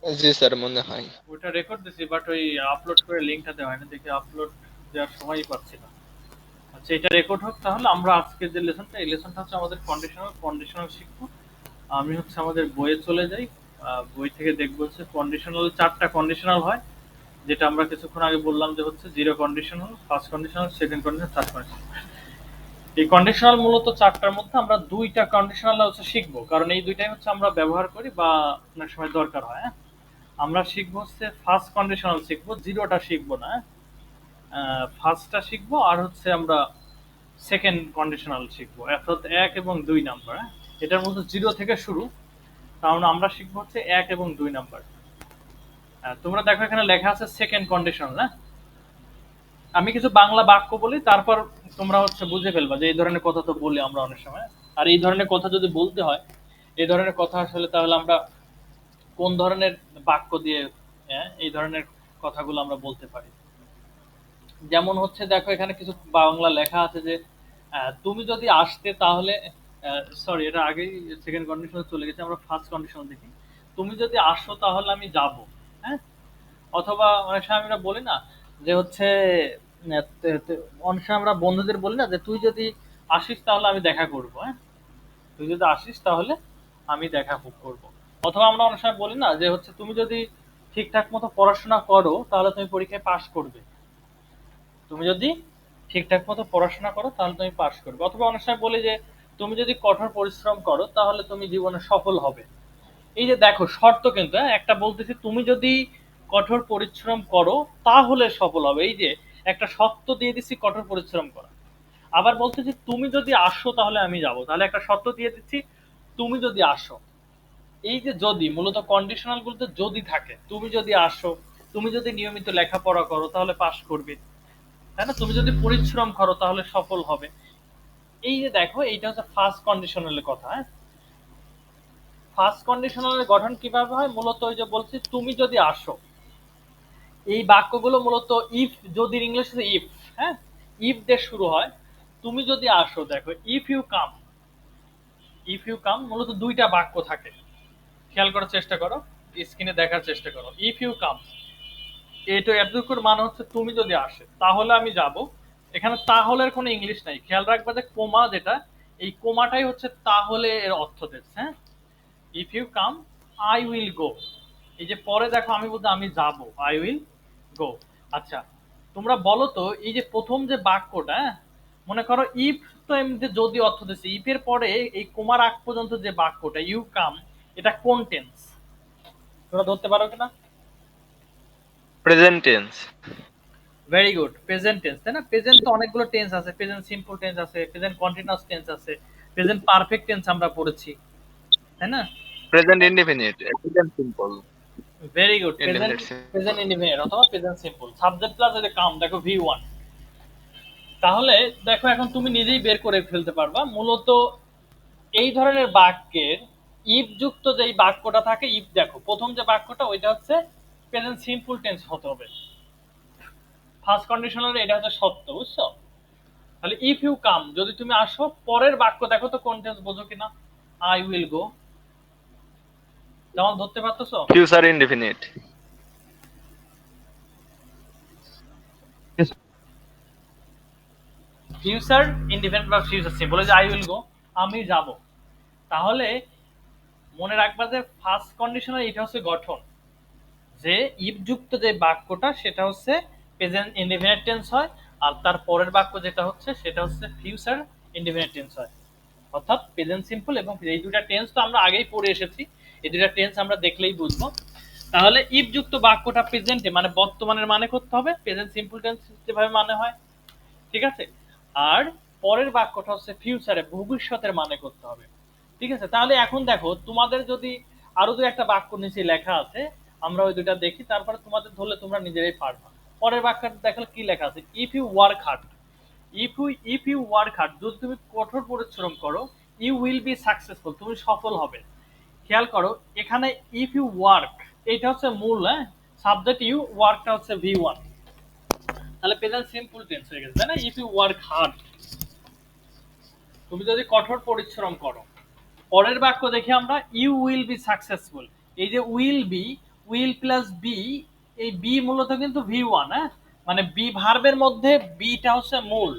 জি sir, মনে হয়। ওটা রেকর্ড দিছি, বাট ওই আপলোড করে লিঙ্কটা দেওয়া হয়নি, দেখি আপলোড দেওয়ার সময়ই পাচ্ছি না। আচ্ছা, এটা রেকর্ড হোক, তাহলে আমরা আজকে যে লেসনটা, এই লেসনটা হচ্ছে আমাদের কন্ডিশনাল কন্ডিশনাল শিখবো। আমি হচ্ছে আমাদের বইয়ে চলে যাই। বই থেকে দেখবো হচ্ছে কন্ডিশনাল, চারটা কন্ডিশনাল হয়, যেটা আমরা কিছুক্ষণ আগে বললাম যে হচ্ছে zero conditional, first conditional, second conditional, third conditional. এই কন্ডিশনাল মূলত চারটার মধ্যে আমরা দুইটা কন্ডিশনাল হচ্ছে শিখবো, কারণ এই দুইটাই হচ্ছে আমরা ব্যবহার করি বা অনেক সময় দরকার হয়। হ্যাঁ? আমরা শিখবো হচ্ছে ফার্স্ট কন্ডিশনাল শিখবো, জিরোটা শিখবো না। ফার্স্টটা শিখবো, আর হচ্ছে আমরা সেকেন্ড কন্ডিশনাল শিখবো, অর্থাৎ এক এবং দুই নাম্বার। হ্যাঁ? এটার মধ্যে জিরো থেকে শুরু, কারণ আমরা শিখবো হচ্ছে এক এবং দুই নাম্বার। তোমরা দেখো এখানে লেখা আছে সেকেন্ড কন্ডিশনাল। না, আমি কিছু বাংলা বাক্য বলি, তারপর তোমরা হচ্ছে বুঝে ফেলবা যে এই ধরনের কথা তো বলি আমরা অনেক সময়। আর এই ধরনের কথা যদি বলতে হয়, এই ধরনের কথা আসলে তাহলে আমরা কোন ধরনের বাক্য দিয়ে এই ধরনের কথাগুলো আমরা বলতে পারি। যেমন হচ্ছে দেখো এখানে কিছু বাংলা লেখা আছে যে তুমি যদি আসতে তাহলে, সরি এটা আগেই সেকেন্ড কন্ডিশনে চলে গেছে, আমরা ফার্স্ট কন্ডিশন দেখি। তুমি যদি আসো তাহলে আমি যাব। হ্যাঁ? অথবা অনেক সময় আমরা বলি না যে হচ্ছে অনেক সময় আমরা বন্ধুদের বলি না যে তুই যদি আসিস তাহলে আমি দেখা করব। হ্যাঁ? তুই যদি আসিস তাহলে আমি দেখা করব। অথবা আমরা অনেক সময় বলি না যে হচ্ছে তুমি যদি ঠিকঠাক মতো পড়াশোনা করো তাহলে তুমি পরীক্ষায় পাশ করবে। তুমি যদি ঠিকঠাক মতো পড়াশোনা করো তাহলে তুমি পাশ করবে। অথবা অনেক সময় বলি যে তুমি যদি কঠোর পরিশ্রম করো তাহলে তুমি জীবনে সফল হবে। এই যে দেখো শর্ত কিন্তু, একটা বলতেছি তুমি যদি কঠোর পরিশ্রম করো তাহলে সফল হবে, এই যে একটা শর্ত দিয়ে দিচ্ছি কঠোর পরিশ্রম করা। আবার বলতেছি তুমি যদি আসো তাহলে আমি যাব, তাহলে একটা শর্ত দিয়ে দিচ্ছি তুমি যদি আসো। এই যে যদি, মূলত কন্ডিশনাল গুলোতে যদি থাকে, তুমি যদি আসো, তুমি যদি নিয়মিত লেখাপড়া করো তাহলে পাশ করবে, তাই না? তুমি যদি পরিশ্রম করো তাহলে সফল হবে। এই যে দেখো এইটা হচ্ছে ফার্স্ট কন্ডিশনালের কথা। হ্যাঁ? ফার্স্ট কন্ডিশনালের গঠন কিভাবে হয়, মূলত ওই যে বলছি তুমি যদি আসো, এই বাক্যগুলো মূলত ইফ, যদি ইংলিশে ইফ, হ্যাঁ, ইফ দিয়ে শুরু হয়। তুমি যদি আসো, দেখো if you come, if you come মূলত দুইটা বাক্য থাকে। খেয়াল করার চেষ্টা করো, স্ক্রিনে দেখার চেষ্টা করো। ইফ ইউ কাম, এটা এতটুকুর মানে হচ্ছে তুমি যদি আসে তাহলে আমি যাব। এখানে তাহলের কোনো ইংলিশ নাই, খেয়াল রাখবা যে কোমা যেটা, এই কোমাটাই হচ্ছে তাহলে এর অর্থ দিচ্ছে। হ্যাঁ? If you come I will go. এই যে পরে দেখো আমি বলতে আমি যাব, আই উইল গো। আচ্ছা, তোমরা বলো তো এই যে প্রথম যে বাক্যটা, মনে করো ইফ, তো এমনিতে যদি অর্থ দিচ্ছে, ইফ এর পরে এই কুমার আগ পর্যন্ত যে বাক্যটা ইউ কাম, এটা কোন টেন্স? তোমরা ধরতে পারো কিনা? Present tense. Very good, present tense, তাই না? প্রেজেন্ট তো অনেকগুলো টেন্স আছে, প্রেজেন্ট সিম্পল টেন্স আছে, প্রেজেন্ট কন্টিনিউয়াস টেন্স আছে, প্রেজেন্ট পারফেক্ট টেন্স আমরা পড়েছি, তাই না? Present indefinite, present simple. Very good, present, indefinite. Present indefinite অথবা প্রেজেন্ট সিম্পল, সাবজেক্ট প্লাস এই যে কাম, দেখো ভি ওয়ান। তাহলে দেখো এখন তুমি নিজেই বের করে ফেলতে পারবা মূলত এই ধরনের বাক্যের ইফ যুক্ত যেই বাক্যটা থাকে, ইফ দেখো প্রথম যে বাক্যটা ওইটা হচ্ছে প্রেজেন্ট সিম্পল টেন্স হতে হবে। ফার্স্ট কন্ডিশনাল এটা হচ্ছে সত্য, বুঝছো? তাহলে ইফ ইউ কাম, যদি তুমি আসো, পরের বাক্য দেখো তো কোন টেন্স, বোঝো কিনা? আই উইল গো। যেমন ধরতে পারতেছো? Future indefinite. ফিউচার ইনডিফিনিট বা ফিউচার সিম্পল, যে আই উইল গো, আমি যাব। তাহলে মনে রাখবা যে ফার্স্ট কন্ডিশনাল এটা হচ্ছে গঠন, যে ইফ যুক্ত যে বাক্যটা সেটা হচ্ছে প্রেজেন্ট ইনডিফিনিট টেন্স হয়, আর তার পরের বাক্য যেটা হচ্ছে সেটা হচ্ছে ফিউচার ইনডিফিনিট টেন্স হয়। অর্থাৎ প্রেজেন্ট সিম্পল এবং এই দুটা টেন্স তো আমরা আগেই পড়ে এসেছি, এই দুটা টেন্স আমরা দেখলেই বুঝবো। তাহলে ইফ যুক্ত বাক্যটা প্রেজেন্টে মানে বর্তমানের মানে করতে হবে, প্রেজেন্ট সিম্পল টেন্স যেভাবে মানে হয়, ঠিক আছে? আর পরের বাক্যটা হচ্ছে ফিউচারে, ভবিষ্যতের মানে করতে হবে, ঠিক আছে? তাহলে এখন দেখো তোমাদের যদি আরো দু একটা বাক্য নিচে লেখা আছে, আমরা ওই দুটা দেখি, তারপরে তোমাদের ধরলে তোমরা নিজেরাই পারবা। পরের বাক্যটা দেখো কি লেখা আছে, if you work hard, if you work hard, যদি তুমি কঠোর পরিশ্রম করো, ইউ উইল বি সাকসেসফুল, তুমি সফল হবে। খেয়াল করো এখানে ইফ ইউ ওয়ার্ক, এটা হচ্ছে মূল, হ্যাঁ, সাবজেক্ট ইউ, ওয়ার্কটা হচ্ছে ভি ওয়ান, তাহলে প্রেজেন্ট সিম্পল টেন্স হয়ে গেছে, তাই না? ইফ ইউ ওয়ার্ক হার্ড, তুমি যদি কঠোর পরিশ্রম করো। পরের বাক্য দেখি আমরা, ইউ উইল বি সাকসেসফুল। এই যে will be, will plus be, এই বি মূলত কিন্তু ভি1, হ্যাঁ, মানে বি ভার্বের মধ্যে বিটা হচ্ছে মূল,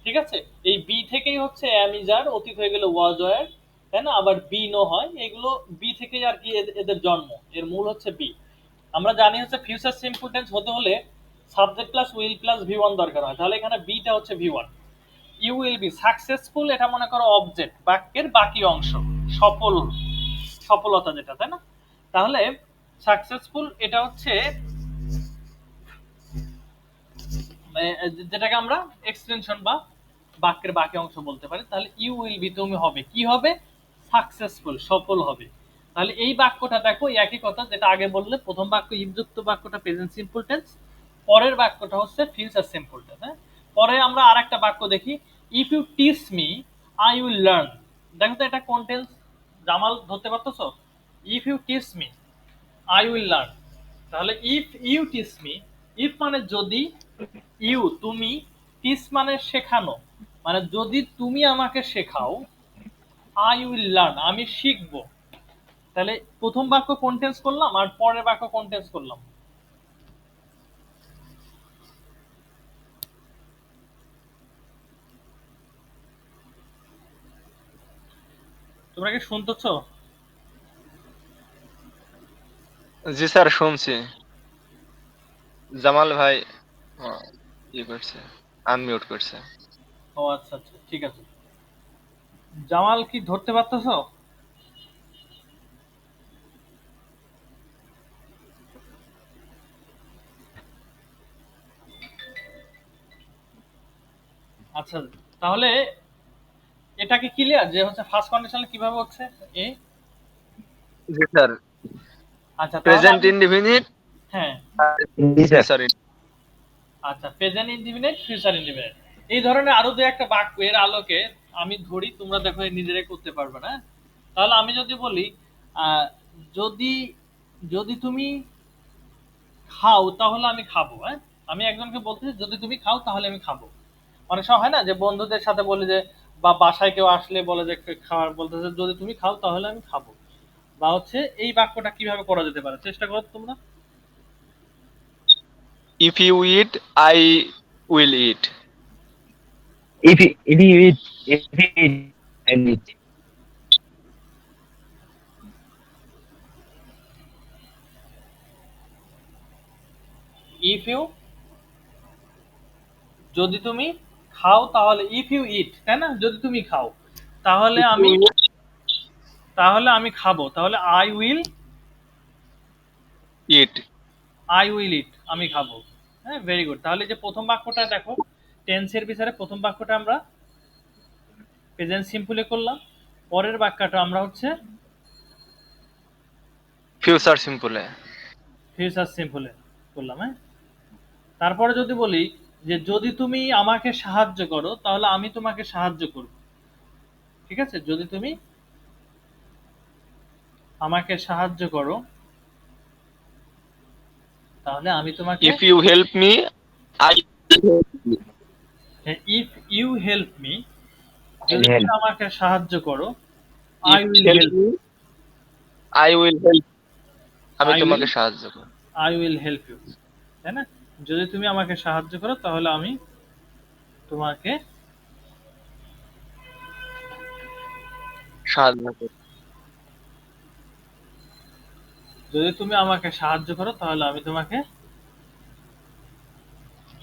ঠিক আছে। এই বি থেকেই হচ্ছে অ্যাম ইজ আর, অতীত হয়ে গেলে ওয়াজ ওয়্যার, তাই না, আবার বি নো হয়, এগুলো বি থেকেই আর কি এদের জন্ম, এর মূল হচ্ছে বি। আমরা জানি হচ্ছে ফিউচার সিম্পল টেন্স হতে হলে subject plus will plus V one দরকার হয়, তাহলে এখানে বিটা হচ্ছে V one. You will be successful, এটা মনে করো অবজেক্ট, বাক্যের বাকি অংশ, সফল, সফলতা যেটা, তাই না। তাহলে সাকসেসফুল এটা হচ্ছে যেটাকে আমরা এক্সটেনশন বা বাক্যের বাকি অংশ বলতে পারি। তাহলে ইউ উইল বি, তুমি হবে, কি হবে, সাকসেসফুল, সফল হবে। তাহলে এই বাক্যটা দেখো একই কথা যেটা আগে বললে, প্রথম বাক্য ইফযুক্ত বাক্যটা প্রেজেন্ট সিম্পল টেন্স, পরের বাক্যটা হচ্ছে ফিউচার সিম্পল টেন্স। হ্যাঁ, পরে আমরা আরেকটা বাক্য দেখি, if you teach me I will learn. দেখো তো এটা কোন টেন্স, জামাল ধরতে পারতেছো? If you teach me I will learn. তাহলে if you teach me, if মানে যদি, ইউ তুমি, টিচ মানে শেখানো, মানে যদি তুমি আমাকে শেখাও, আই উইল লার্ন আমি শিখবো। তাহলে প্রথম বাক্য কোন টেন্স করলাম আর পরের বাক্য কোন টেন্স করলাম? তোমরা কি শুনতেছ? জি স্যার, শুনছি। জামাল ভাই ই করছে, আনমিউট করছে। ও আচ্ছা আচ্ছা, ঠিক আছে। জামাল কি ধরতে পারতেছ? আচ্ছা, তাহলে এটা কি ক্লিয়ার যে হচ্ছে ফার্স্ট কন্ডিশনে কিভাবে হচ্ছে এ? জি স্যার, আচ্ছা তাহলে প্রেজেন্ট আমি, ইনডিফিনিট, হ্যাঁ, সরি। আচ্ছা, প্রেজেন্ট ইনডিফিনিট, ফিউচার ইনডিফিনিট, এই ধরনের আরো যে একটা বাক্য এর আলোকে আমি ধরি, তোমরা দেখো নিজেরাই করতে পারবে না। তাহলে আমি যদি বলি যদি, যদি তুমি খাও তাহলে আমি খাবো, হ্যাঁ, আমি একজনকে বলতেছি যদি তুমি খাও তাহলে আমি খাবো। অনেক সময় হয় না যে বন্ধুদের সাথে বলি যে, বা বাসায় কেউ আসলে বলে যে খাওয়ার, বলতেছে যদি তুমি খাও তাহলে আমি খাবো। বা হচ্ছে এই বাক্যটা কিভাবে করা যেতে পারে, চেষ্টা করো তোমরা। If you eat I will eat. If you eat, if you eat, I will eat. If you, যদি তুমি খাও তাহলে, ইফ ইউ ইট, তাই না, যদি তুমি খাও তাহলে ইফ ইউ আমি, ইট তাহলে আমি খাবো, তাহলে I will, eat. I will eat, আমি খাবো। হ্যাঁ, ভেরি গুড। তাহলে যে প্রথম বাক্যটা দেখো, টেন্সের বিচারে প্রথম বাক্যটা আমরা প্রেজেন্ট সিম্পলে করলাম, পরের বাক্যটা আমরা হচ্ছে ফিউচার সিম্পলে। ফিউচার সিম্পলে করলাম। হ্যাঁ, তারপরে যদি বলি যে যদি তুমি আমাকে সাহায্য করো তাহলে আমি তোমাকে সাহায্য করব, ঠিক আছে, যদি তুমি আমাকে সাহায্য করো তাহলে আমি তোমাকে, if you help me I, if you help me, I যদি will তুমি help. আমাকে সাহায্য করো, I if will help help, me I will help, আমি আই উইল, তোমাকে সাহায্য করব। আই উইল হেল্প ইউ, তাই না, যদি তুমি আমাকে সাহায্য করো তাহলে আমি তোমাকে, সাহায্য করব। যদি তুমি আমাকে সাহায্য করো তাহলে আমি তোমাকে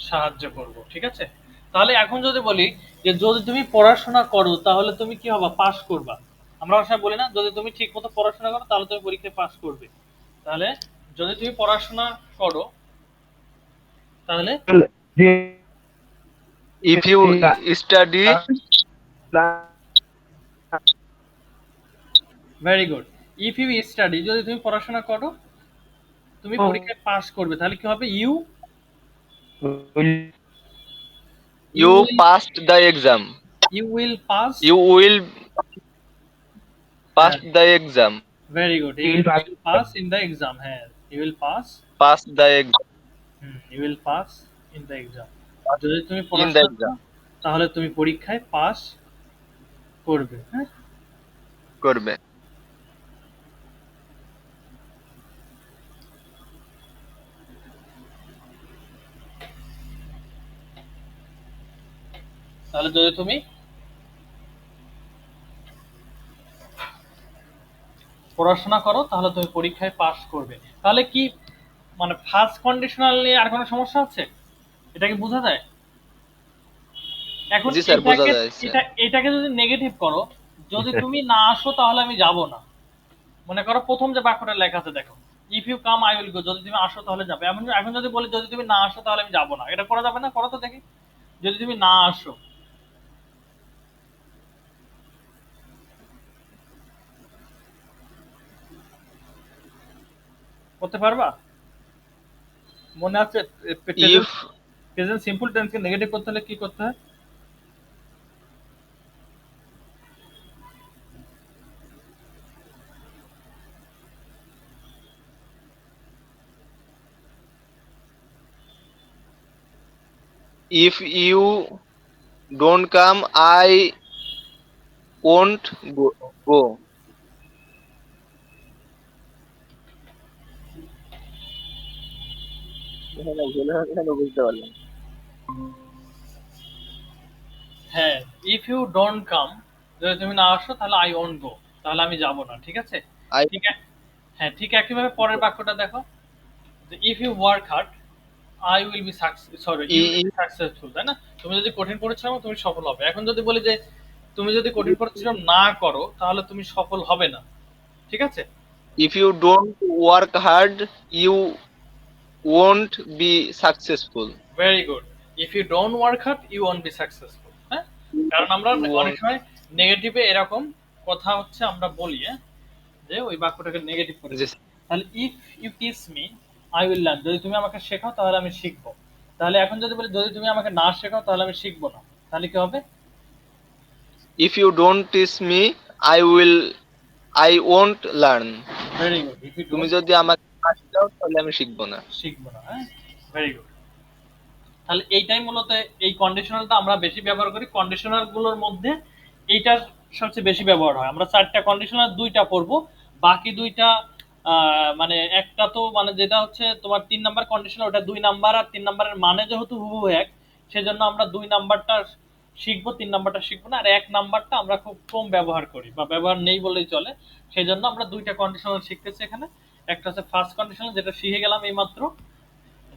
সাহায্য করব, ঠিক আছে। তাহলে এখন যদি বলি যে যদি তুমি পড়াশোনা করো তাহলে তুমি কি হবে, পাস করবা। আমরা সবাই বলি না যদি তুমি ঠিক মতো পড়াশোনা করো তাহলে তুমি পরীক্ষায় পাস করবে। তাহলে যদি তুমি পড়াশোনা করো তাহলে, if you study, very good, if you study, যদি তুমি পড়াশোনা করো তুমি পরীক্ষায় পাস করবে, তাহলে কি হবে, you, will you you will, passed the exam. You will pass, you will pass হ্যাঁ, the exam. Very good, you you will will pass. Pass in the exam, হ্যাঁ, you will pass, pass the exam you will pass in the exam, যদি তুমি in the পড়াশোনা exam করো তাহলে তুমি পরীক্ষায় pass করবে। হ্যাঁ, করবে। তাহলে যদি তুমি পড়াশোনা করো তাহলে তুমি পরীক্ষায় পাস করবে। তাহলে কি মানে ফার্স্ট কন্ডিশনাল নিয়ে আর কোনো সমস্যা আছে? এটা কি বোঝা যায়? এখন জি স্যার, বোঝা এটাকে যাচ্ছে। এটাকে যদি নেগেটিভ করো, যদি তুমি না আসো তাহলে আমি যাব না। মনে করো প্রথম যে বাক্যটা লেখা আছে দেখো, if you come I will go, যদি তুমি আসো তাহলে যাবে। এখন এখন যদি বলি যদি তুমি না আসো তাহলে আমি যাব না, এটা করা যাবে না? করো তো দেখি, যদি তুমি না আসো। করতে পারবা? মনে আছে ইফ প্রেজেন্ট সিম্পল টেন্সকে নেগেটিভ করতে হলে কি করতে হয়? If you don't come I won't go. বুঝতে পারলাম। হ্যাঁ, ইফ ইউ ডোন্ট কাম, যদি তুমি না আসো তাহলে আই ওন্ট গো, তাহলে আমি যাব না। ঠিক আছে? আই ঠিক আছে। হ্যাঁ, ঠিক একইভাবে পরের বাক্যটা দেখো, if you work hard I will be sorry you will be successful, তাই না? তুমি যদি কঠিন পরিশ্রম করো, তুমি সফল হবে। এখন যদি বলি যে তুমি যদি কঠিন পরিশ্রম না করো তাহলে তুমি সফল হবে না। ঠিক আছে? If you don't work hard you won't be successful. Very good. If you don't work hard you won't be successful. হ্যাঁ, কারণ আমরা ইউ অনেক ওন্ট। সময় নেগেটিভে এরকম কথা হচ্ছে আমরা বলি, হ্যাঁ, যে ওই বাক্যটাকে নেগেটিভ করে জি দিই। তাহলে if you teach me I will learn, যদি তুমি আমাকে শেখাও তাহলে আমি শিখবো। তাহলে এখন যদি বলি যদি তুমি আমাকে না শেখাও তাহলে আমি শিখবো না, তাহলে কি হবে? If you don't teach me I will I won't learn. Very good. If you তুমি ডোন্ট যদি আমাকে না শেখাও তাহলে আমি শিখবো না। শিখবো না। হ্যাঁ, ভেরি গুড। তাহলে এইটাই মূলত এই কন্ডিশনালটা আমরা বেশি ব্যবহার করি। কন্ডিশনাল গুলোর মধ্যে এইটার সবচেয়ে বেশি ব্যবহার হয়। আমরা চারটা কন্ডিশনাল, দুইটা পড়বো, বাকি দুইটা মানে একটা তো মানে যেটা হচ্ছে তোমার 3 নাম্বার কন্ডিশনাল, ওটা 2 নাম্বার, আর 3 নাম্বারের মানে যেহেতু হুবহু এক, সেজন্য আমরা 2 নাম্বারটা শিখবো, 3 নাম্বারটা শিখবো না। আর 1 নাম্বারটা আমরা খুব কম ব্যবহার করি বা ব্যবহার নেই বলেই চলে। সেই জন্য আমরা দুইটা কন্ডিশনাল শিখতেছি এখানে। একটা হচ্ছে ফার্স্ট কন্ডিশনাল, যেটা শিখে গেলাম এইমাত্র,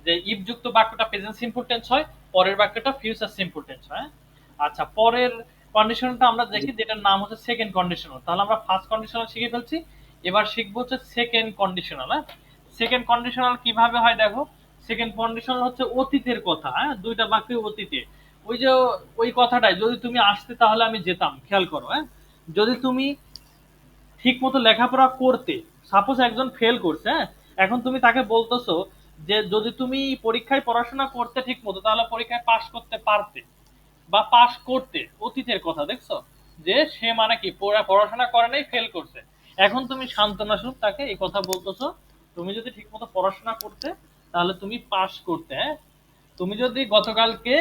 যে ইফ যুক্ত বাক্যটা প্রেজেন্ট সিম্পল টেন্স হয়, পরের বাক্যটা ফিউচার সিম্পল টেন্স হয়। আচ্ছা, পরের কন্ডিশনটা আমরা জি। দেখি, যেটার নাম হচ্ছে সেকেন্ড কন্ডিশনাল। তাহলে আমরা ফার্স্ট কন্ডিশনাল শিখে ফেলছি, এবার শিখবো হচ্ছে সেকেন্ড কন্ডিশনাল। হ্যাঁ, সেকেন্ড কন্ডিশনাল কিভাবে হয় দেখো। সেকেন্ড কন্ডিশনাল হচ্ছে অতীতের কথা। হ্যাঁ, দুইটা বাক্যই অতীতে। ওই যে ওই কথাটাই, যদি তুমি আসতে তাহলে আমি যেতাম, খেয়াল করো। হ্যাঁ, যদি তুমি ঠিক মতো লেখাপড়া করতে, সাপোজ একজন ফেল করছে, হ্যাঁ, এখন তুমি তাকে বলতেছো যে যদি তুমি পরীক্ষায় পড়াশোনা করতে ঠিক মতো তাহলে পরীক্ষায় পাশ করতে পারতে বা পাশ করতে। অতীতের কথা, দেখছো? যে সে মানে কি পড়াশোনা করে নাই, ফেল করছে। এখন তুমি সান্ত্বনা স্বরূপ তাকে এই কথা বলতেছো, তুমি যদি ঠিক মতো পড়াশোনা করতে তাহলে তুমি পাশ করতে। হ্যাঁ, তুমি যদি গতকালকে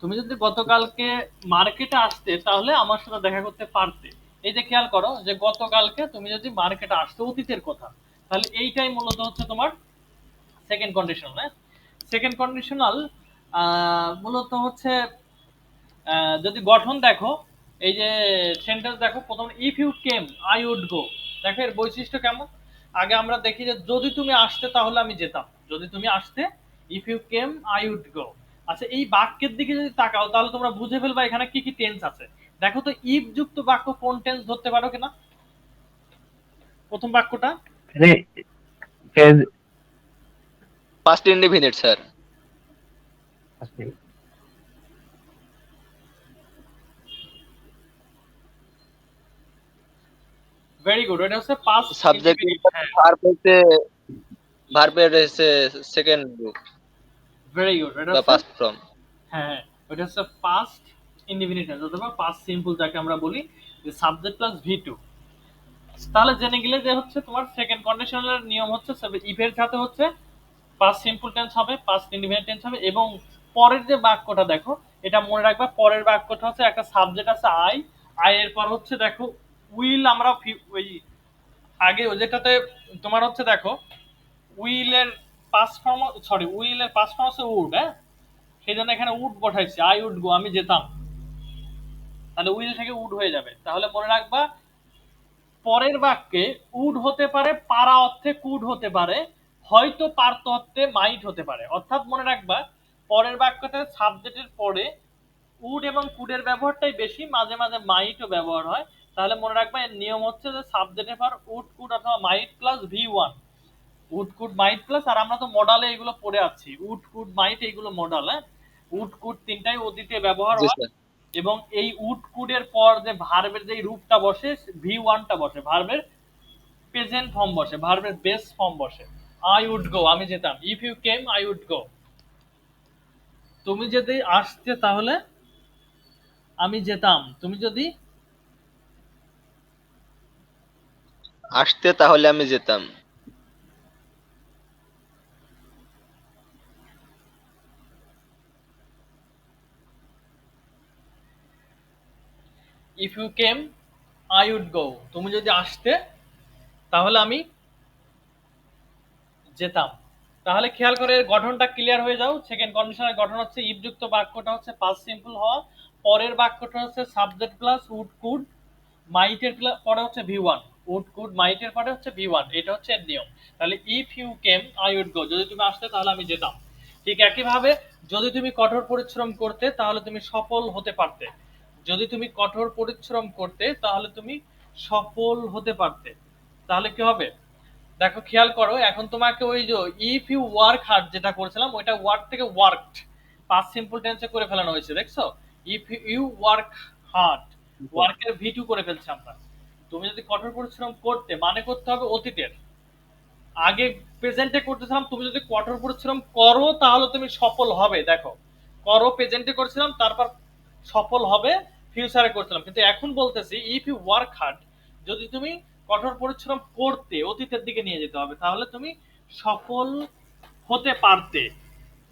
তুমি যদি গতকালকে মার্কেটে আসতে তাহলে আমার সাথে দেখা করতে পারতে। এই যে খেয়াল করো যে গতকালকে তুমি যদি মার্কেটে আসতে, অতীতের কথা, তাহলে এইটাই মূলত হচ্ছে তোমার সেকেন্ড কন্ডিশনাল। হ্যাঁ, সেকেন্ড কন্ডিশনাল মূলত হচ্ছে যদি গঠন দেখো, এই যে সেন্টেন্স দেখো, প্রথম if you came I would go. দেখো এর বৈশিষ্ট্য কেমন। আগে আমরা দেখি যে যদি তুমি আসতে তাহলে আমি যেতাম, যদি তুমি আসতে, if you came I would go. আচ্ছা, এই বাক্যের দিকে যদি তাকাও তাহলে তোমরা বুঝে ফেলবা এখানে কি কি টেন্স আছে। দেখো তো ইফ যুক্ত বাক্য কোন টেন্স ধরতে পারো কিনা, প্রথম বাক্যটা। First indefinite sir. Very good, এটা হচ্ছে পাস্ট সাবজেক্ট ইনডিফিনিট। হ্যাঁ, ভার্বের হচ্ছে সেকেন্ড গ্রুপ ভেরি গুড, এটা বা হচ্ছে, পাস্ট ফর্ম। হ্যাঁ হ্যাঁ, ওটা হচ্ছে পাস্ট ইনডিফিনিট টেন্স অথবা পাস্ট সিম্পল, যাকে আমরা বলি যে সাবজেক্ট প্লাস ভি টু। তাহলে জেনে গেলে যে হচ্ছে তোমার সেকেন্ড কন্ডিশনালের নিয়ম হচ্ছে ইফ এর সাথে হচ্ছে পাস্ট সিম্পল টেন্স হবে, পাস্ট ইনডিফিনিট টেন্স হবে, এবং পরের যে বাক্যটা দেখো, এটা মনে রাখবা, পরের বাক্যটা হচ্ছে একটা সাবজেক্ট আছে আই, আই এর পর হচ্ছে দেখো উইল। আমরা ওই আগে ওই যেটাতে তোমার হচ্ছে দেখো উইলের পাস্ট ফর্ম, সরি উইলের পাস্ট ফর্ম হচ্ছে উড। হ্যাঁ, সেই জন্য এখানে উড বসাইছি, আই উড গো, আমি যেতাম। তাহলে উইল থেকে উড হয়ে যাবে। তাহলে মনে রাখবা পরের বাক্যে উড হতে পারে, পারা অর্থে কুড হতে পারে, হয়তো পারত অর্থে মাইট হতে পারে। অর্থাৎ মনে রাখবা পরের বাক্যতে সাবজেক্টের পরে উড এবং কুডের ব্যবহারটাই বেশি, মাঝে মাঝে মাইটও ব্যবহার হয়। তাহলে মনে রাখবা এর নিয়ম হচ্ছে যে সাবজেক্টের পর উড কুড অথবা might plus V one, would could might plus, আর আমরা তো মডালে এগুলো পড়ে আছি, উড কুড মাইট এইগুলো মডাল। হ্যাঁ, উড কুড তিনটাই অতীতে ব্যবহার জি হয়, স্যার। এবং এই উড কুডের পর যে ভার্বের যে রূপটা বসে ভি1টা বসে, ভার্বের প্রেজেন্ট ফর্ম বসে, ভার্বের বেস ফর্ম বসে। আই উড গো, আমি যেতাম। If you came I would go, তুমি যদি আসতে তাহলে আমি যেতাম। তুমি যদি আসতে তাহলে আমি যেতাম। If you came I would go, তুমি যদি আসতে তাহলে আমি যেতাম। তাহলে খেয়াল করে এর গঠনটা ক্লিয়ার হয়ে যাও। সেকেন্ড কন্ডিশনের গঠন হচ্ছে ইফ যুক্ত বাক্যটা হচ্ছে পাস্ট সিম্পল হওয়া, পরের বাক্যটা হচ্ছে সাবজেক্ট প্লাস উড কুড, মাইটের পরে হচ্ছে ভি1, উড কুড মাইটের পরে হচ্ছে ভি1, এটা হচ্ছে এর নিয়ম। তাহলে if you came I would go, যদি তুমি আসতে তাহলে আমি যেতাম। ঠিক একইভাবে যদি তুমি কঠোর পরিশ্রম করতে তাহলে তুমি সফল হতে পারতে, যদি তুমি কঠোর পরিশ্রম করতে তাহলে তুমি সফল হতে পারতে। তাহলে কি হবে দেখো, খেয়াল করো, এখন তোমাকে ওই যে ইফ ইউ ওয়ার্ক হার্ড যেটা করেছিলাম ওইটা ওয়ার্ক থেকে ওয়ার্কড পাস্ট সিম্পল টেন্সে করে ফেলানো হয়েছে, দেখছো? ইফ ইউ ওয়ার্ক হার্ড, ওয়ার্কের ভি2 করে ফেলছি আমরা। তুমি যদি কঠোর পরিশ্রম করতে মানে করতে হবে অতীতের, আগে প্রেজেন্টে করতেছিলাম, তুমি যদি কঠোর পরিশ্রম করো তাহলে তুমি সফল হবে। দেখো, করো প্রেজেন্টে করেছিলাম, তারপর সফল হবে ফিউচারে করছিলাম, কিন্তু এখন বলতেছি ইফ ইউ ওয়ার্ক হার্ড, যদি তুমি কঠোর পরিশ্রম করতে অতীতের দিকে নিয়ে যেতে হবে, তাহলে তুমি সফল হতে পারতে।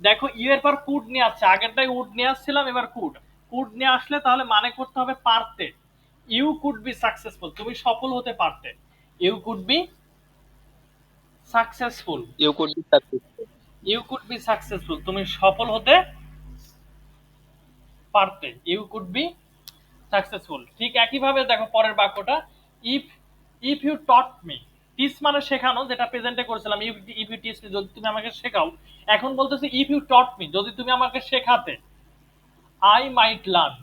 দেখো ইউ এর পর কুড নিয়ে আসছে, আগেরটাই উড নিয়ে আসছিলাম, এবার কুড, কুড নিয়ে আসলে তাহলে মানে করতে হবে পারতে। ইউ কুড বি সাকসেসফুল, তুমি সফল হতে পারতে। You could be successful, you could be successful. You could be successful, তুমি সফল হতে পারতে। You could be successful. ঠিক একইভাবে দেখো পরের বাক্যটা, if if you taught me, teach মানে শেখানো, যেটা প্রেজেন্টে করেছিলাম, if if you teach me, যদি তুমি আমাকে শেখাও। এখন বলতেছি ইফ ইউ টট মি, যদি তুমি আমাকে শেখাতে, আই মাইট লার্ন।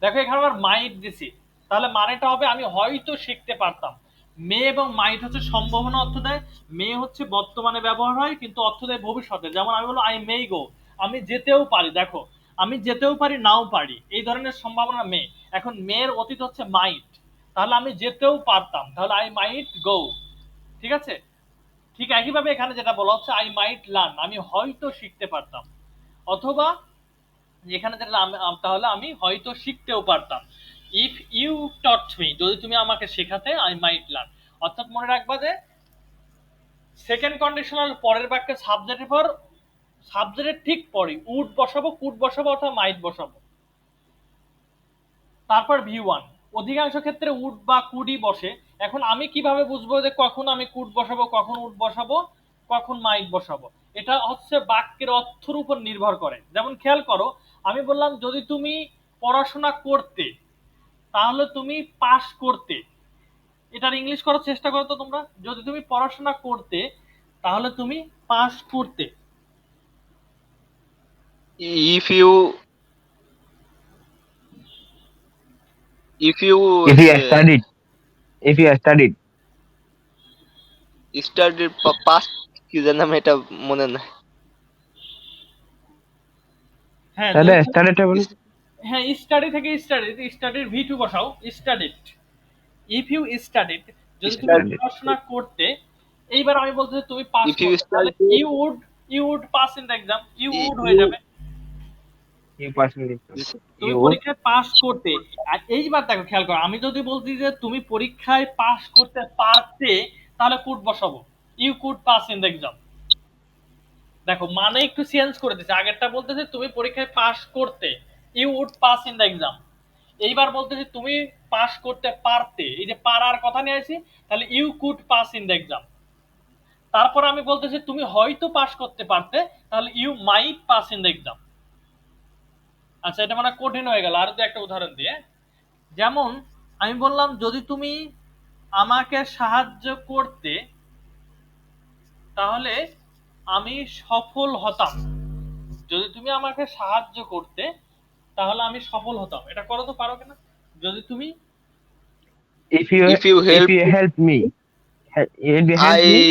দেখো এখানে আবার মাইট দিছি, তাহলে মানেটা হবে আমি হয়তো শিখতে পারতাম। মে এবং মাইট হচ্ছে সম্ভাবনা অর্থ দেয়, মে হচ্ছে বর্তমানে ব্যবহার হয় কিন্তু অর্থ দেয় ভবিষ্যতে। যেমন আমি বলবো আই মে গো, আমি যেতেও পারি। দেখো আমি যেতেও পারি নাও পারি, এই ধরনের সম্ভাবনা মে। এখন মেয়ের অতীত হচ্ছে মাইট, তাহলে আমি যেতেও পারতাম, তাহলে আই মাইট গো। ঠিক আছে, ঠিক একইভাবে এখানে যেটা বলা হচ্ছে আই মাইট লার্ন, আমি হয়তো শিখতে পারতাম, অথবা যেখানে যেটা তাহলে আমি হয়তো শিখতেও পারতাম। ইফ ইউ টট মি, যদি তুমি আমাকে শেখাতে, আই মাইট লার্ন। অর্থাৎ মনে রাখবা যে সেকেন্ড কন্ডিশনাল পরের বাক্যে সাবজেক্টের পর, সাবজেক্টের ঠিক পরে উড বসাবো, কুড বসাবো অথবা মাইট বসাবো, তারপর ভি1। অধিকাংশ ক্ষেত্রে উড বা কুডই বসে। এখন আমি কিভাবে বুঝবো যে কখন আমি কুড বসাবো, কখন উড বসাবো, কখন মাইট বসাবো? এটা হচ্ছে বাক্যের অর্থের উপর নির্ভর করে। যেমন খেয়াল করো, আমি বললাম যদি তুমি পড়াশোনা করতে তাহলে তুমি পাস করতে, এটার ইংলিশ করার চেষ্টা করো তো তোমরা, যদি তুমি পড়াশোনা করতে তাহলে তুমি পাস করতে। If you if you if you studied if you studied study past, কি যেন আমি এটা মনে নাই। হ্যাঁ তাহলে স্টাডিটা বলো। হ্যাঁ, স্টাডি থেকে স্টাডির ভি2 বসাও, স্টাডিড। ইফ ইউ স্টাডিড, যদি তুমি স্টাডি, পড়াশোনা করতে, এইবার আমি বলতেছি তুমি পাস ইফ ইউ করতে, তাহলে study, you would pass in the exam, you would হয়ে ইউ, যাবে। you personally তুমি you would পরীক্ষায় পাস করতে, আর এইবার দেখো খেয়াল করো, আমি যদি বলছি যে তুমি পরীক্ষায় পাস করতে পারতে, তাহলে কুড বসাবো, you could pass in the exam. দেখো মানে একটু চেঞ্জ করে দিচ্ছে, আগেরটা বলতেছে তুমি পরীক্ষায় পাস করতে, you would pass in the exam. এইবার বলতেছি তুমি পাস করতে পারতে, এই যে পারার কথা নিয়ে আসি, তাহলে you could pass in the exam. তারপর আমি বলতেছি তুমি হয়তো পাস করতে পারতে, তাহলে you might pass in the exam. আচ্ছা, এটা মানে কঠিন হয়ে গেল। আরো তো একটা উদাহরণ দিয়ে, যেমন আমি বললাম যদি তুমি আমাকে সাহায্য করতে তাহলে আমি সফল হতাম। যদি তুমি আমাকে সাহায্য করতে তাহলে আমি সফল হতাম। এটা করো তো, পারো কিনা? যদি তুমি If you If you if help, you help me, if you help me,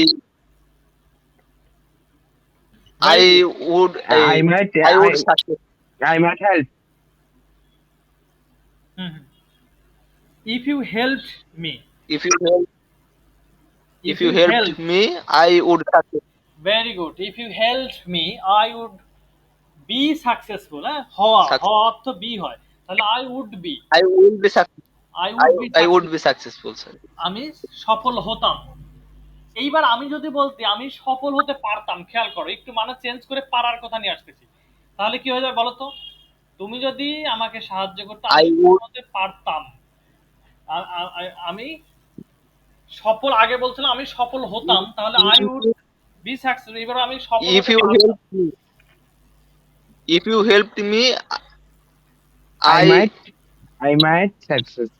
I very I good. would I might I would I success. I might help. হুম, if you helped me, If you help, if if you you helped help, me, I would success. Very good. If you helped me I would be successful. হ্যাঁ, হওয়া, Success. হওয়া অর্থ be হয়, তাহলে I would be, I will be success. I would be I would success, be successful, sir. আমি সফল হতাম। এইবার আমি যদি বলতে আমি সফল হতে পারতাম, খেয়াল করো একটু মানে চেঞ্জ করে পারার কথা নিয়ে আসতেছি, তাহলে কি হয়ে যাবে বলো তো? তুমি যদি আমাকে সাহায্য করতে আমি I সফল would. হতে পারতাম, আমি সফল, আগে বলছিলাম আমি সফল হতাম, তাহলে আই উড বি সাকসেসফুল। এবার আমি সফল If হতে you পারতাম। help me, if you helped me, I I might I might success.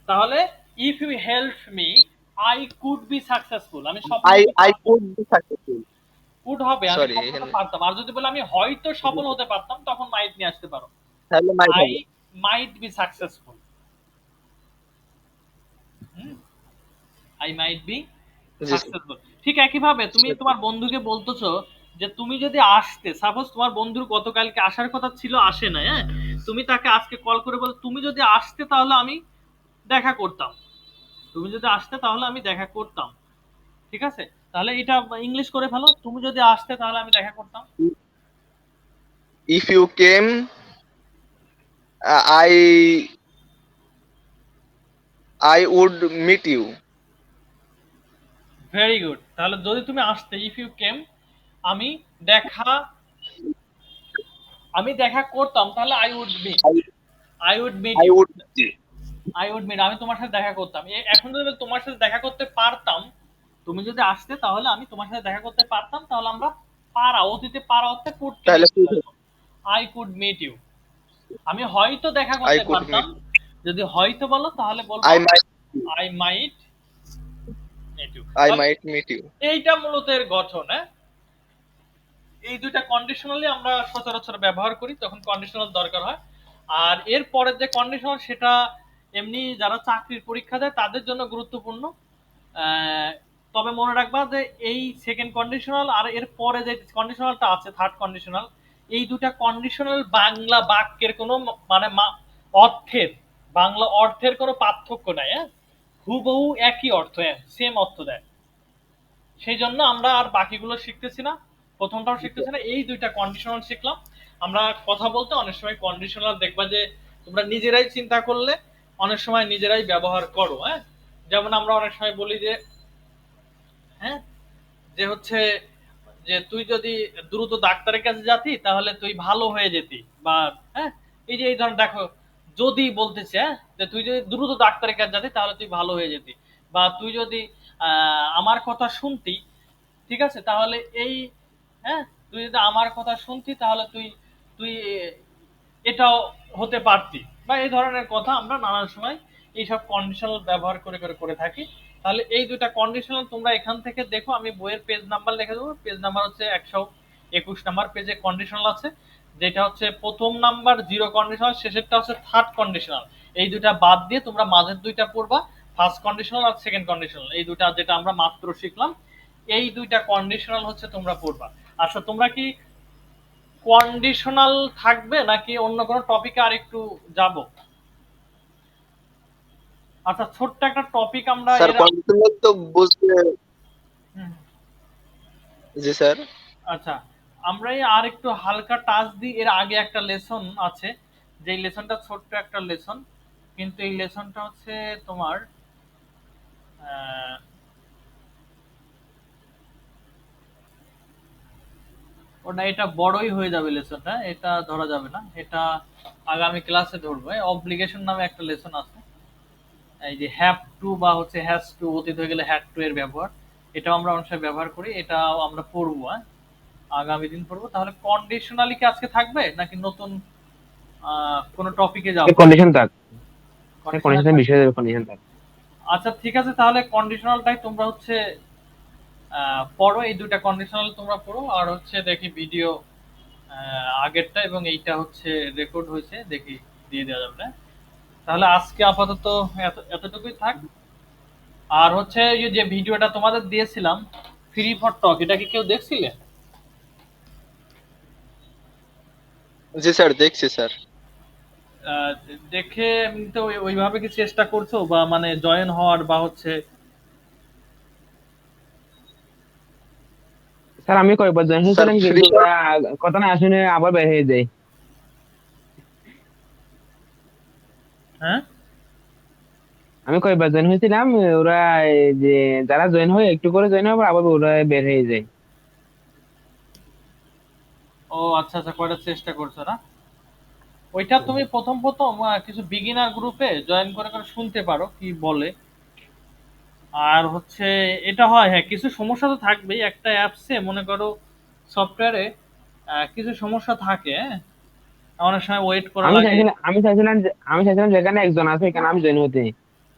তাহলে if you help me I could be successful, আমি সফল হতে I পারতাম। could be successful. কুড হবে, আমি Sorry, সফল হতে পারতাম। আর যদি বলে আমি হয়তো সফল হতে পারতাম, তখন মাইট নিয়ে আসতে পারো। তাহলে might আই হবে। Might be successful, I might be G sir. Successful. ঠিক একইভাবে তুমি তোমার বন্ধুকে বলতেছো যে তুমি যদি আসতে, সাপোজ তোমার বন্ধুর গতকালকে আসার কথা ছিল, আসে না, হ্যাঁ, তুমি তাকে আজকে কল করে বলো তুমি যদি আসতে তাহলে আমি দেখা করতাম, তুমি যদি আসতে তাহলে আমি দেখা করতাম। ঠিক আছে, তাহলে এটা ইংলিশ করে ফেলো, তুমি যদি আসতে তাহলে আমি দেখা করতাম। If you came, I would meet you. Very good. তাহলে যদি তুমি আসতে, ইফ ইউ কেম, আমি দেখা, আমি দেখা করতাম, তাহলে I would meet, I, I would meet I you, would meet you. I would meet, আমি তোমার সাথে দেখা করতাম। এখন যদি বলি তোমার সাথে দেখা করতে পারতাম, তুমি যদি আসতে তাহলে আমি তোমার সাথে দেখা করতে পারতাম, তাহলে আমরা পারা, অতীতে পারা অর্থে করতে তাহলে নিয়ে চলে আসবো। আই কুড মিট ইউ, আমি হয়তো দেখা I করতে could পারতাম। meet. যদি হয়তো বলো তাহলে বলবো I might. I might meet you. I might meet you. এইটা মূলত এর গঠন। হ্যাঁ, এই দুইটা কন্ডিশনালি আমরা সচরাচর ব্যবহার করি যখন কন্ডিশনাল দরকার হয়। আর এর পরের যে কন্ডিশনাল, সেটা এমনি যারা চাকরির পরীক্ষা দেয় তাদের জন্য গুরুত্বপূর্ণ। আহ, তবে মনে রাখবা যে এই সেকেন্ড কন্ডিশনাল আর এর পরে যে কন্ডিশনালটা আছে থার্ড কন্ডিশনাল, এই দুটা কন্ডিশনাল বাংলা বাক্যের কোনো মানে অর্থের, বাংলা অর্থের কোনো পার্থক্য নাই। হ্যাঁ, হুবহু একই অর্থ, সেম অর্থ দেয়। সেই জন্য আমরা আর বাকিগুলো শিখতেছি না, প্রথমটাও শিখতেছি না, এই দুইটা কন্ডিশনাল শিখলাম। আমরা কথা বলতে অনেক সময় কন্ডিশনাল দেখবা যে তোমরা নিজেরাই চিন্তা করলে অনেক সময় নিজেরাই ব্যবহার করো। হ্যাঁ, যেমন আমরা অনেক সময় বলি যে, হ্যাঁ, যে হচ্ছে যে তুই যদি দ্রুত ডাক্তারের কাছে যাতি তাহলে তুই ভালো হয়ে যেতি, বা হ্যাঁ, এই যে এই ধরনের দেখো, যদি বলতেছে, হ্যাঁ, যে তুই যদি দ্রুত ডাক্তারের কাছে যাতি তাহলে তুই ভালো হয়ে যেতি, বা তুই যদি আমার কথা শুনতি, ঠিক আছে, তাহলে এই, হ্যাঁ, তুই যদি আমার কথা শুনতি তাহলে তুই তুই এটাও হতে পারতি, বা এই ধরনের কথা আমরা নানান সময় এইসব কন্ডিশনাল ব্যবহার করে করে করে থাকি। তাহলে এই দুইটা কন্ডিশনাল তোমরা এখান থেকে দেখো, আমি বইয়ের পেজ নাম্বার লিখে দেবো, পেজ নাম্বার হচ্ছে 121 নাম্বার পেজে কন্ডিশনাল আছে, যেটা হচ্ছে প্রথম নাম্বার জিরো কন্ডিশনাল, শেষেরটা হচ্ছে থার্ড কন্ডিশনাল। এই দুইটা বাদ দিয়ে তোমরা মাঝের দুইটা পড়বা, ফার্স্ট কন্ডিশনাল আর সেকেন্ড কন্ডিশনাল, এই দুইটা যেটা আমরা মাত্র শিখলাম, এই দুইটা কন্ডিশনাল হচ্ছে তোমরা পড়বা। আচ্ছা, তোমরা কি কন্ডিশনাল থাকবে নাকি অন্য কোনো টপিকে আর একটু যাব? আচ্ছা, ছোট্ট একটা টপিক আমরা স্যার এর, কন্ডিশনাল তো বুঝতে। হুম, জি স্যার। আচ্ছা, আমরা এই আর একটু হালকা টাচ দিই। এর আগে একটা লেসন আছে, যে লেসনটা ছোট্ট একটা লেসন, কিন্তু এই লেসনটা হচ্ছে তোমার আহ, ওটা, এটা বড়ই হয়ে যাবে লেসনটা, এটা ধরা যাবে না, এটা আগামী ক্লাসে ধরবো। অব্লিগেশন নামে একটা লেসন আছে, এই যে হ্যাভ টু বা হচ্ছে হ্যাজ টু, অতীত হয়ে গেলে হ্যাড টু এর ব্যবহার, এটাও আমরা অনেক সময় ব্যবহার করি, এটাও আমরা পড়বো। হ্যাঁ, আগামী দিন পড়বো। তাহলে কন্ডিশনালি কি আজকে থাকবে নাকি নতুন কোনো টপিকে যাব? কন্ডিশন থাক, কন্ডিশনাল কন্ডিশনের থাক। বিষয়ে কন্ডিশন থাক। আচ্ছা ঠিক আছে, তাহলে কন্ডিশনালটাই তোমরা হচ্ছে পড়ো, এই দুইটা কন্ডিশনাল তোমরা পড়ো, আর হচ্ছে দেখি ভিডিও আগেরটা এবং এইটা হচ্ছে রেকর্ড হয়েছে দেখি দিয়ে দেওয়া যাবে না? তাহলে আজকে আপাতত এতটুকুই থাক। আর হচ্ছে এই যে ভিডিওটা তোমাদের দিয়েছিলাম ফ্রি ফর টক, এটা কি কেউ দেখছিলে? জি স্যার, দেখছি স্যার। আহ, দেখে তো ওইভাবে কি চেষ্টা করছো বা মানে জয়েন হওয়ার বা হচ্ছে? স্যার আমি কয়েকবার জয়েন স্যার হয়েছিলাম, ফ্রি কিন্তু ওরা কথা না শুনে আবার বের হয়ে যায়। হ্যাঁ, আমি কয়েকবার জয়েন হয়েছিলাম, ওরা এই যে যারা জয়েন হয় একটু করে জয়েন হবে, আবার ওরা বের হয়ে যায়। ও আচ্ছা আচ্ছা, কয়টা চেষ্টা করছো না? ওইটা তুমি প্রথম প্রথম কিছু বিগিনার গ্রুপে জয়েন করে করে শুনতে পারো কি বলে। আর হচ্ছে এটা হয়, হ্যাঁ কিছু সমস্যা তো থাকবেই, একটা অ্যাপসে মনে করো সফটওয়্যারে কিছু সমস্যা থাকে, হ্যাঁ অনেক সময় ওয়েট করা লাগে। আমি চাইছিলাম যেখানে একজন আছে এখানে আমি জয়েন হতে,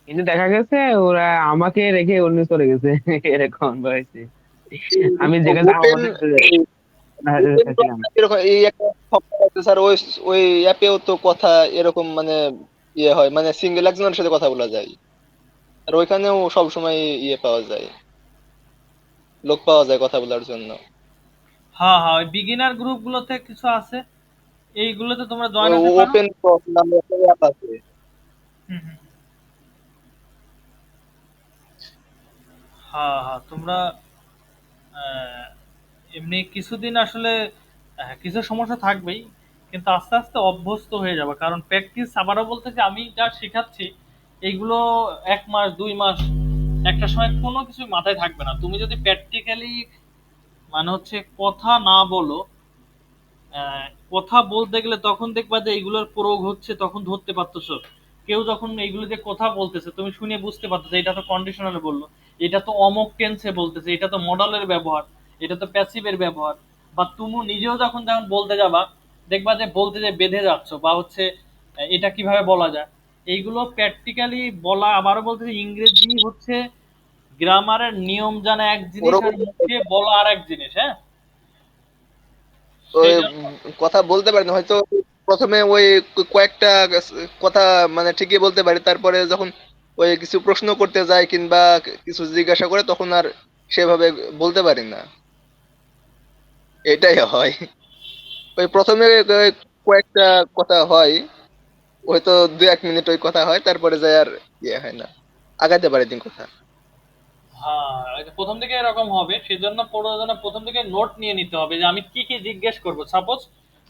কিন্তু দেখা গেছে ওরা আমাকে রেখে অন্য চলে গেছে। এরকম হয়েছে। আমি যেখানে থাকার ওপেন কথা চাইছিলাম। এরকম এই একটা সফটওয়্যার আছে স্যার, ওই ওই অ্যাপেও তো কথা এরকম মানে ইয়ে হয়, মানে সিঙ্গেল একজনের সাথে কথা বলা যায়। আর ওইখানেও সব সময় ইয়ে পাওয়া যায়, লোক পাওয়া যায় কথা বলার জন্য। হ্যাঁ হ্যাঁ, ওই বিগিনার গ্রুপগুলোতে কিছু আছে, এইগুলোতে তোমরা জয়েন হতে পারো। ওপেন টক নামে একটা অ্যাপ আছে। হুম হুম। হ্যাঁ হ্যাঁ, তোমরা আহ, এমনি কিছুদিন আসলে কিছু সমস্যা থাকবেই, কিন্তু আস্তে আস্তে অভ্যস্ত হয়ে যাবে, কারণ প্র্যাকটিস আবারও বলতে যে আমি যা শেখাচ্ছি এইগুলো 1 মাস 2 মাস একটা সময় কোনো কিছু মাথায় থাকবে না। তুমি যদি প্র্যাকটিক্যালি মানে হচ্ছে কথা না বলো, আহ, কথা বলতে গেলে তখন দেখবা যে এইগুলোর প্রয়োগ হচ্ছে, তখন ধরতে পারতেছো। কেউ যখন এইগুলো যে কথা বলতেছে তুমি শুনে বুঝতে পারতেছো এটা তো কন্ডিশনালে বললো, এটা তো অমক টেন্সে বলতেছে, এটা তো মডেলের ব্যবহার, এটা তো প্যাসিভের ব্যবহার। বা তুমি নিজেও যখন যখন বলতে যাবা দেখবা যে বলতে যে বেঁধে যাচ্ছ বা হচ্ছে এটা কিভাবে বলা যায়। এইগুলো প্র্যাকটিক্যালি বলা, আবারও বলতে যে ইংরেজি হচ্ছে গ্রামারের নিয়ম জানা এক জিনিস ওরকম আর মুখে বলা আর এক জিনিস, হ্যাঁ। ওই সেই জন্য কথা বলতে পারি না হয়তো, প্রথমে ওই কয়েকটা কথা মানে ঠিকই বলতে পারি, তারপরে যখন ওই কিছু প্রশ্ন করতে যায় কিংবা কিছু জিজ্ঞাসা করে তখন আর সেভাবে বলতে পারি না, এটাই হয়। ওই প্রথমে ওই কয়েকটা কথা হয়, হয়তো 2-1 মিনিট ওই কথা হয়, তারপরে যায় আর ইয়ে হয় না, আগাইতে পারি দিন কথা। হ্যাঁ, এই যে প্রথম দিকে এরকম হবে, সেজন্য প্রয়োজনে প্রথম দিকে নোট নিয়ে নিতে হবে যে আমি কি কি জিজ্ঞেস করব। সাপোজ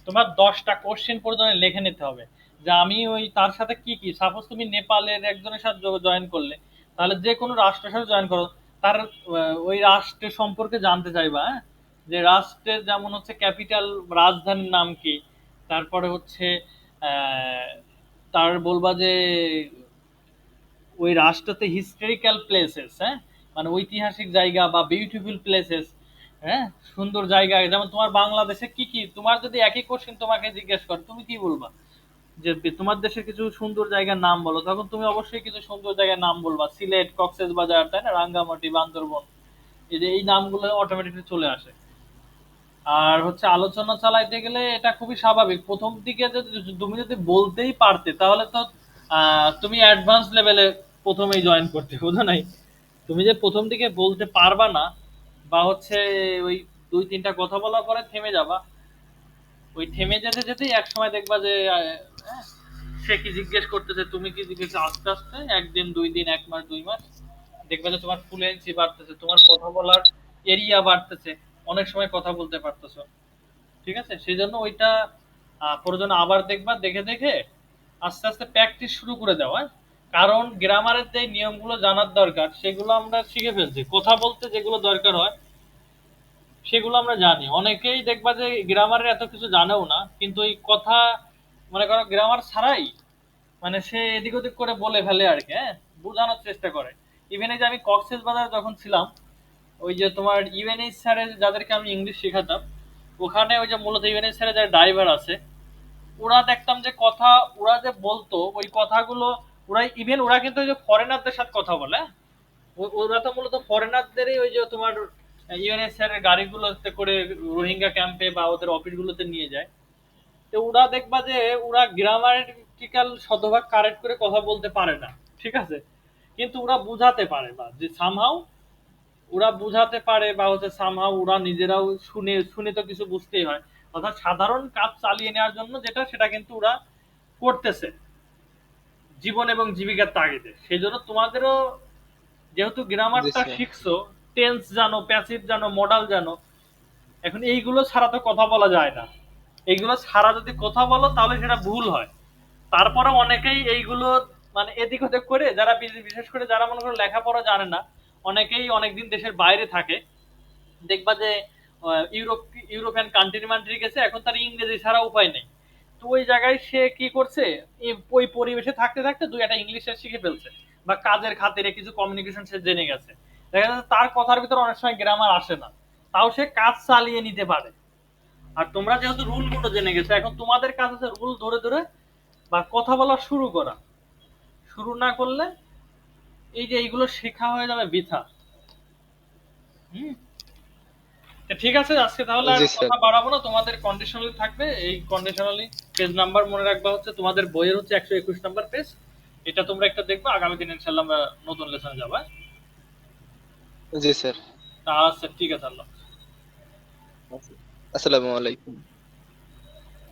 তোমার 10টা কোশ্চেন প্রয়োজনে লিখে নিতে হবে যে আমি ওই তার সাথে কি কি, সাপোজ তুমি নেপালের একজনের সাথে জয়েন করলে, তাহলে যে কোনো রাষ্ট্রের সাথে জয়েন করো, তার ওই রাষ্ট্রের সম্পর্কে জানতে চাইবা, হ্যাঁ যে রাষ্ট্রের যেমন হচ্ছে ক্যাপিটাল, রাজধানীর নাম কি, তারপরে হচ্ছে আহ, তার বলবা যে ওই রাষ্ট্রতে হিস্টোরিক্যাল প্লেসেস, হ্যাঁ মানে ঐতিহাসিক জায়গা বা বিউটিফুল প্লেসেস, হ্যাঁ সুন্দর জায়গা, যেমন তোমার বাংলাদেশে কি কি, তোমার যদি একই কোশ্চেন তোমাকে জিজ্ঞেস করে তুমি কি বলবা যে তোমার দেশের কিছু সুন্দর জায়গার নাম বলো, তখন তুমি অবশ্যই কিছু সুন্দর জায়গার নাম বলবা, সিলেট, কক্সেস বাজার, তাই না, রাঙ্গামাটি, বান্দরবন, এই যে এই নামগুলো অটোমেটিকলি চলে আসে। আর হচ্ছে আলোচনা চালাইতে গেলে এটা খুবই স্বাভাবিক, প্রথম দিকে যদি তুমি যদি বলতেই পারতে তাহলে তো তুমি অ্যাডভান্স লেভেলে প্রথমেই জয়েন করতে, বুঝো নাই? তুমি যে প্রথম দিকে বলতে পারবা না বা হচ্ছে ওই 2-3টা কথা বলার পরে থেমে যাবা, ওই থেমে যেতে যেতেই এক সময় দেখবা যে হ্যাঁ, সে কি জিজ্ঞেস করতেছে তুমি কি জিজ্ঞেস, আস্তে আস্তে 1 দিন 2 দিন 1 মাস 2 মাস দেখবা যে তোমার ফ্লুয়েন্সি বাড়তেছে, তোমার কথা বলার এরিয়া বাড়তেছে, অনেক সময় কথা বলতে পারতেছো। ঠিক আছে, সেই জন্য ওইটা প্রয়োজন আবার দেখবা, দেখে দেখে আস্তে আস্তে প্র্যাকটিস শুরু করে দেওয়া। কারণ গ্রামারের যে নিয়মগুলো জানার দরকার সেগুলো আমরা শিখে ফেলছি, কথা বলতে যেগুলো দরকার হয় সেগুলো আমরা জানি। অনেকেই দেখবা যে গ্রামারের এত কিছু জানেও না, কিন্তু ওই কথা মনে করো গ্রামার ছাড়াই মানে সে এদিক ওদিক করে বলে ফেলে আর কি, হ্যাঁ বোঝানোর চেষ্টা করে। ইভেন এই যে আমি কক্সেস বাজার যখন ছিলাম, ওই যে তোমার ইউএনএইচ স্যারের যাদেরকে আমি ইংলিশ শেখাতাম, ওখানে ওই যে মূলত ইউএনএসআর এর যারা ড্রাইভার আছে, ওরা দেখতাম যে কথা, ওরা যে বলতো ওই কথাগুলো, ওরা ইভেন ওরা কিন্তু ওই যে ফরেনারদের সাথে কথা বলে, হ্যাঁ? ওরা তো মূলত ফরেনারদেরই ওই যে তোমার ইউএনএসআর এর গাড়িগুলোতে করে রোহিঙ্গা ক্যাম্পে বা ওদের অফিসগুলোতে নিয়ে যায়। তো ওরা দেখবা যে ওরা গ্রামাটিক্যাল শতভাগ কারেক্ট করে কথা বলতে পারে না, ঠিক আছে, কিন্তু ওরা বুঝাতে পারে, বা যে সামহাও ওরা বুঝাতে পারে, বা হচ্ছে সামহাও ওরা নিজেরাও শুনে শুনে তো কিছু বুঝতেই হয়। অর্থাৎ সাধারণ কাজ চালিয়ে নেওয়ার জন্য যেটা, সেটা কিন্তু ওরা করতেছে জীবন এবং জীবিকার তাগিদে। সেই জন্য তোমাদেরও যেহেতু জি গ্রামারটা স্যার। শিখছো, টেন্স জানো, প্যাসিভ জানো, মডাল জানো, এখন এইগুলো ছাড়া তো কথা বলা যায় না। এইগুলো ছাড়া যদি কথা বলো তাহলে সেটা ভুল হয়। তারপরে অনেকেই এইগুলো মানে এদিক ওদিক করে, যারা বিশেষ করে যারা মনে করো লেখাপড়া জানে না, অনেকেই অনেকদিন দেশের বাইরে থাকে, দেখবা যে ইউরোপ, ইউরোপিয়ান কান্ট্রি মান্ট্রি গেছে, এখন তার ইংরেজি ছাড়া উপায় নেই। তো ওই জায়গায় সে কি করছে, ওই পরিবেশে থাকতে থাকতে দুই একটা ইংলিশ শিখে ফেলছে, বা কাজের খাতিরে কিছু কমিউনিকেশন সে জেনে গেছে। দেখা যাচ্ছে তার কথার ভিতরে অনেক সময় গ্রামার আসে না, তাও সে কাজ চালিয়ে নিতে পারে। আর তোমরা যেহেতু রুল গুলো জেনে গেছো, এখন তোমাদের কাজ হচ্ছে রুল ধরে ধরে বা কথা বলা শুরু করা। শুরু না করলে এই যে এইগুলো শেখা হয়ে যাবে বৃথা। হুম। তো ঠিক আছে, আজকে তাহলে আর জি স্যার। কথা বাড়াবো না, তোমাদের কন্ডিশনালি থাকবে, এই কন্ডিশনালি পেজ নাম্বার মনে রাখবা হচ্ছে তোমাদের বইয়ের হচ্ছে 121 নাম্বার পেজ। এটা তোমরা একটা দেখবো, আগামী দিন ইনশাল্লাহ আমরা নতুন লেসনে যাবো, হ্যাঁ? জি স্যার। তা আচ্ছা, ঠিক আছে, আল্লাহ। আসসালামু আলাইকুম।